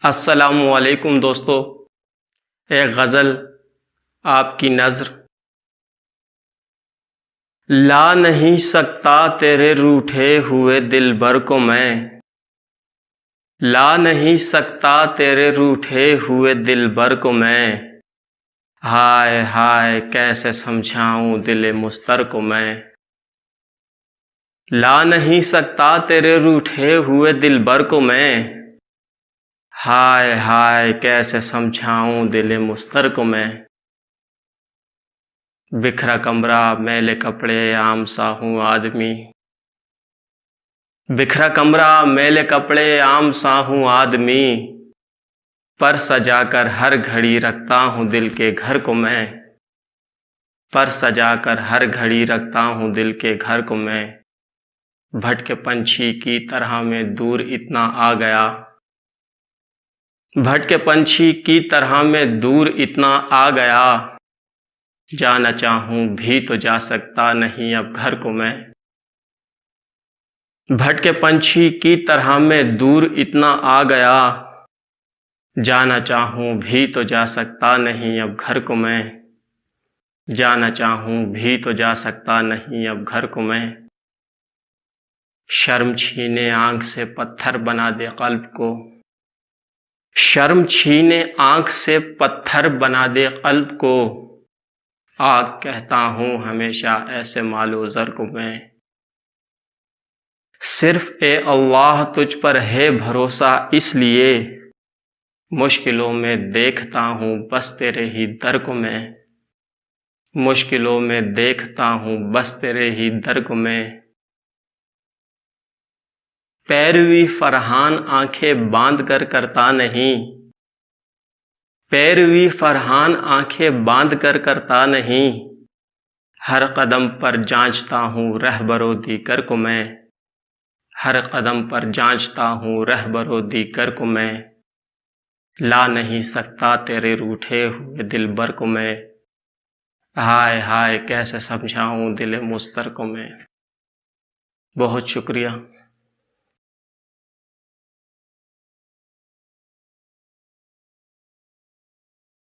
السلام علیکم دوستو، ایک غزل آپ کی نظر۔ لا نہیں سکتا تیرے روٹھے ہوئے دلبر کو میں، لا نہیں سکتا تیرے روٹھے ہوئے دلبر کو میں، ہائے ہائے کیسے سمجھاؤں دل مضطر کو میں۔ لا نہیں سکتا تیرے روٹھے ہوئے دلبر کو میں، ہائے ہائے کیسے سمجھاؤں دل مضطر کو میں۔ بکھرا کمرہ میلے کپڑے عام سا ہوں آدمی، بکھرا کمرہ میلے کپڑے عام سا ہوں آدمی، پر سجا کر ہر گھڑی رکھتا ہوں دل کے گھر کو میں، پر سجا کر ہر گھڑی رکھتا ہوں دل کے گھر کو میں۔ بھٹکے پنچھی کی طرح میں دور اتنا آ گیا، بھٹکے پنچھی کی طرح میں دور اتنا آ گیا، جانا چاہوں بھی تو جا سکتا نہیں اب گھر کو میں۔ بھٹکے پنچھی کی طرح میں دور اتنا آ گیا، جانا چاہوں بھی تو جا سکتا نہیں اب گھر کو میں، جانا چاہوں بھی تو جا سکتا نہیں اب گھر کو میں۔ شرم چھینے آنکھ سے پتھر بنا دے قلب کو، شرم چھینے آنکھ سے پتھر بنا دے قلب کو، آگ کہتا ہوں ہمیشہ ایسے مال و زر کو میں۔ صرف اے اللہ تجھ پر ہے بھروسہ اس لیے، مشکلوں میں دیکھتا ہوں بس تیرے ہی در کو میں، مشکلوں میں دیکھتا ہوں بس تیرے ہی در کو میں۔ پیروی فرحان آنکھیں باندھ کر کرتا نہیں، پیروی فرحان آنکھیں باندھ کر کرتا نہیں، ہر قدم پر جانچتا ہوں رہبر و دیگر کو میں، ہر قدم پر جانچتا ہوں رہبر و دیگر کو میں۔ لا نہیں سکتا تیرے روٹھے ہوئے دلبر کو میں، ہائے ہائے کیسے سمجھاؤں دل مضطر کو میں۔ بہت شکریہ۔